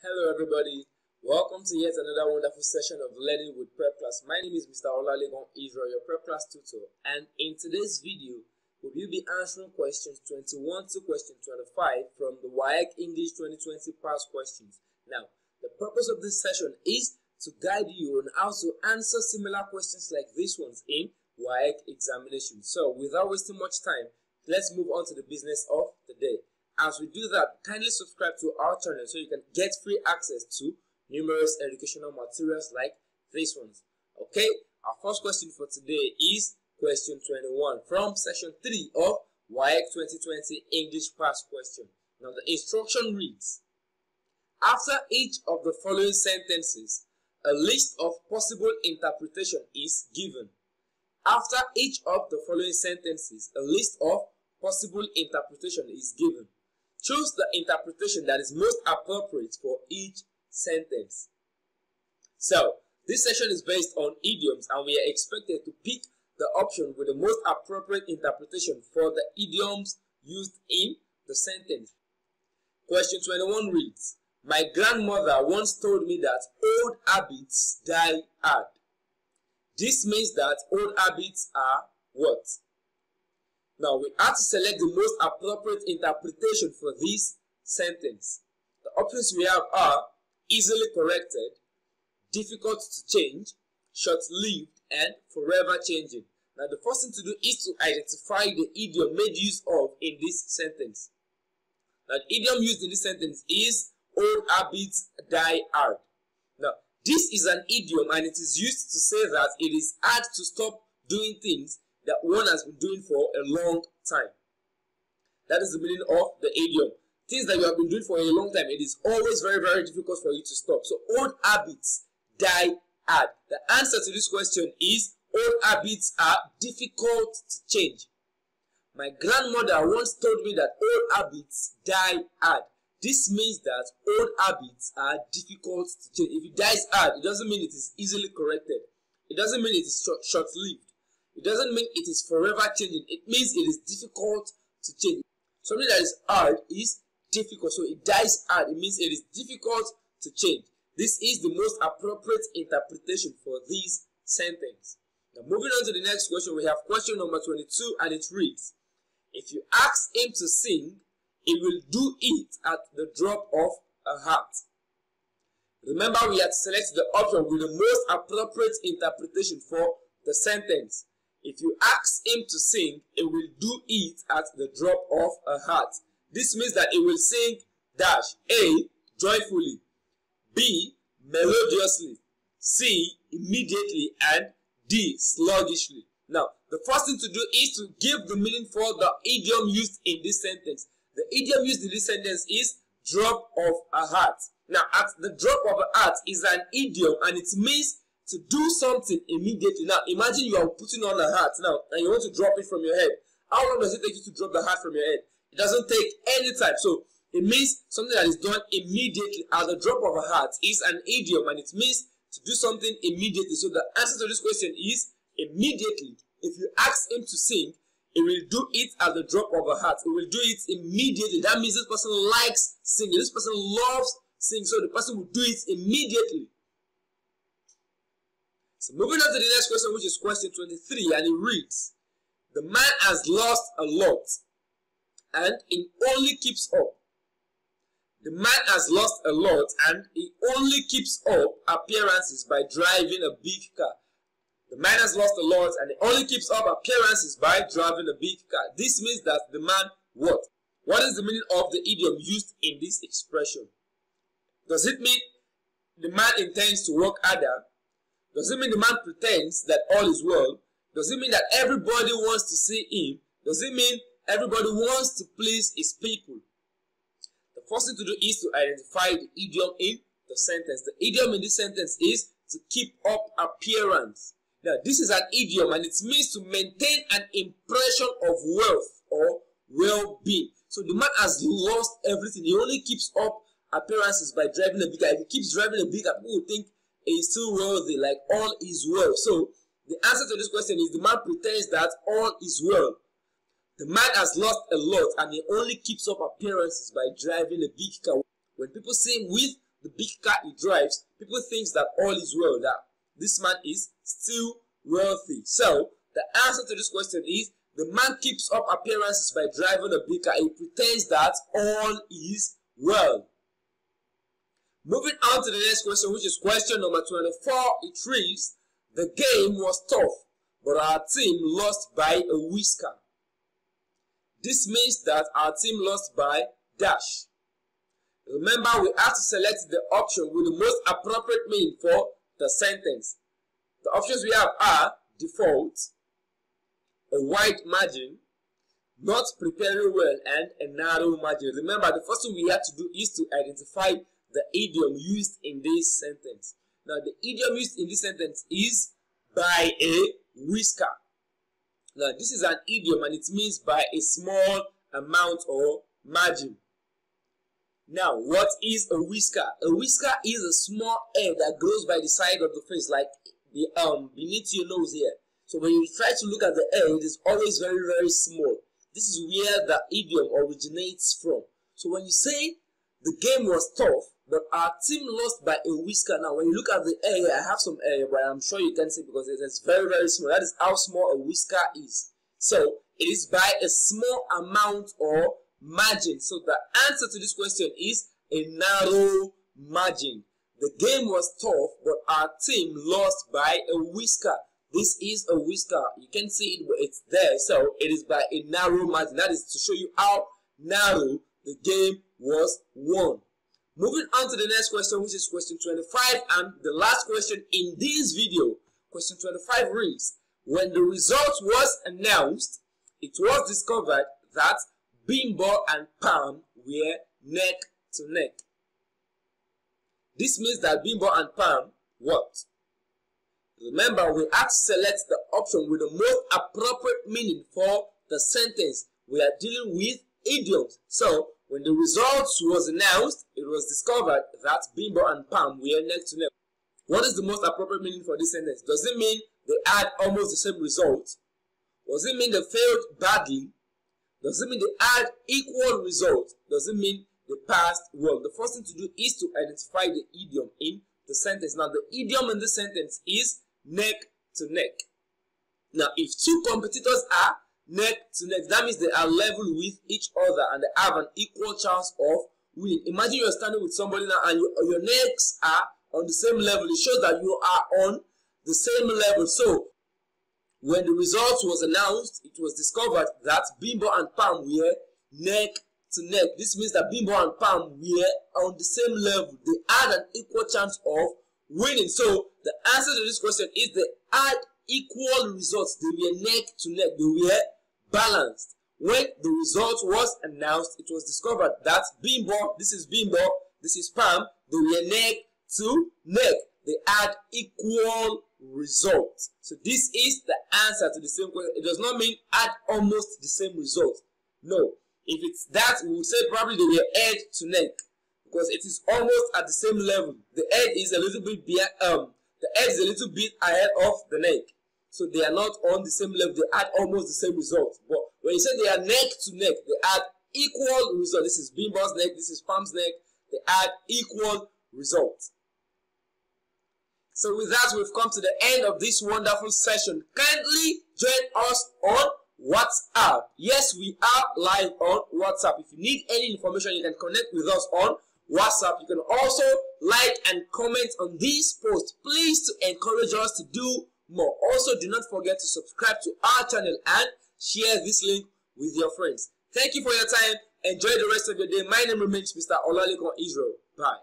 Hello everybody, welcome to yet another wonderful session of Learning with Prepclass. My name is Mr. Olalegon Israel, your Prepclass tutor, and in today's video, we will be answering questions 21 to question 25 from the WAEC English 2020 past questions. Now, the purpose of this session is to guide you on how to answer similar questions like these ones in WAEC examination. So, without wasting much time, let's move on to the business of the day. As we do that, kindly subscribe to our channel so you can get free access to numerous educational materials like these ones. Okay, our first question for today is question 21 from section 3 of WAEC 2020 English past question. Now the instruction reads, after each of the following sentences, a list of possible interpretation is given. After each of the following sentences, a list of possible interpretation is given. Choose the interpretation that is most appropriate for each sentence. So, this session is based on idioms and we are expected to pick the option with the most appropriate interpretation for the idioms used in the sentence. Question 21 reads, my grandmother once told me that old habits die hard. This means that old habits are what? Now, we have to select the most appropriate interpretation for this sentence. The options we have are easily corrected, difficult to change, short-lived, and forever changing. Now, the first thing to do is to identify the idiom made use of in this sentence. Now, the idiom used in this sentence is old habits die hard. Now, this is an idiom and it is used to say that it is hard to stop doing things that one has been doing for a long time. That is the meaning of the idiom. Things that you have been doing for a long time, it is always very, very difficult for you to stop. So old habits die hard. The answer to this question is old habits are difficult to change. My grandmother once told me that old habits die hard. This means that old habits are difficult to change. If it dies hard, it doesn't mean it is easily corrected. It doesn't mean it is short-lived. It doesn't mean it is forever changing. It means it is difficult to change. Something that is hard is difficult. So it dies hard. It means it is difficult to change. This is the most appropriate interpretation for this sentence. Now moving on to the next question, we have question number 22 and it reads, if you ask him to sing, he will do it at the drop of a hat. Remember, we have to select the option with the most appropriate interpretation for the sentence. If you ask him to sing, he will do it at the drop of a hat. This means that he will sing dash A, joyfully, B, melodiously, C, immediately, and D, sluggishly. Now, the first thing to do is to give the meaning for the idiom used in this sentence. The idiom used in this sentence is drop of a hat. Now, at the drop of a hat is an idiom and it means to do something immediately. Now, imagine you are putting on a hat now and you want to drop it from your head. How long does it take you to drop the hat from your head? It doesn't take any time. So, it means something that is done immediately. At the drop of a hat is an idiom and it means to do something immediately. So, the answer to this question is immediately. If you ask him to sing, he will do it at the drop of a hat. He will do it immediately. That means this person likes singing. This person loves singing. So, the person will do it immediately. So moving on to the next question, which is question 23, and it reads, the man has lost a lot and he only keeps up. The man has lost a lot and he only keeps up appearances by driving a big car. The man has lost a lot and he only keeps up appearances by driving a big car. This means that the man what? What is the meaning of the idiom used in this expression? Does it mean the man intends to work harder? Does it mean the man pretends that all is well? Does it mean that everybody wants to see him? Does it mean everybody wants to please his people? The first thing to do is to identify the idiom in the sentence. The idiom in this sentence is to keep up appearance. Now, this is an idiom and it means to maintain an impression of wealth or well-being. So the man has lost everything. He only keeps up appearances by driving a big car. If he keeps driving a big car, people will think is still wealthy, like all is well. So the answer to this question is the man pretends that all is well. The man has lost a lot and he only keeps up appearances by driving a big car. When people see him with the big car he drives, people think that all is well, that this man is still wealthy. So the answer to this question is the man keeps up appearances by driving a big car. He pretends that all is well. Moving on to the next question, which is question number 24. It reads, the game was tough, but our team lost by a whisker. This means that our team lost by dash. Remember, we have to select the option with the most appropriate meaning for the sentence. The options we have are default, a wide margin, not preparing well, and a narrow margin. Remember, the first thing we have to do is to identify the idiom used in this sentence. Now, the idiom used in this sentence is by a whisker. Now, this is an idiom and it means by a small amount or margin. Now, what is a whisker? A whisker is a small hair that grows by the side of the face, like the beneath your nose here. So when you try to look at the hair, it is always very, very small. This is where the idiom originates from. So when you say the game was tough, but our team lost by a whisker. Now, when you look at the hair, I have some hair, but I'm sure you can see because it is very, very small. That is how small a whisker is. So it is by a small amount or margin. So the answer to this question is a narrow margin. The game was tough, but our team lost by a whisker. This is a whisker. You can see it, but it's there. So it is by a narrow margin. That is to show you how narrow the game was won. Moving on to the next question, which is question 25 and the last question in this video. Question 25 reads, when the result was announced, it was discovered that Bimbo and Pam were neck to neck. This means that Bimbo and Pam what? Remember, we have to select the option with the most appropriate meaning for the sentence. We are dealing with idioms. So, when the results was announced, it was discovered that Bimbo and Pam were neck to neck. What is the most appropriate meaning for this sentence? Does it mean they had almost the same result? Does it mean they failed badly? Does it mean they had equal results? Does it mean they passed well? The first thing to do is to identify the idiom in the sentence. Now, the idiom in this sentence is neck to neck. Now, if two competitors are neck to neck, that means they are level with each other and they have an equal chance of winning. Imagine you're standing with somebody now and your necks are on the same level. It shows that you are on the same level. So, when the results was announced, it was discovered that Bimbo and Pam were neck to neck. This means that Bimbo and Pam were on the same level. They had an equal chance of winning. So, the answer to this question is they had equal results. They were neck to neck. They were balanced. When the result was announced, it was discovered that Bimbo, this is Pam, they were neck to neck. They had equal results. So this is the answer to the same question. It does not mean had almost the same result. No. If it's that, we would say probably they were head to neck, because it is almost at the same level. The head is a little bit ahead of the neck. So they are not on the same level. They had almost the same result. But when you say they are neck to neck, they had equal result. This is Bimbo's neck, this is Pam's neck. They had equal results. So with that, we've come to the end of this wonderful session. Kindly join us on WhatsApp. Yes, we are live on WhatsApp. If you need any information, you can connect with us on WhatsApp. You can also like and comment on this post. Please to encourage us to do more. Also, do not forget to subscribe to our channel and share this link with your friends. Thank you for your time. Enjoy the rest of your day. My name remains Mr. Olalekan Israel. Bye.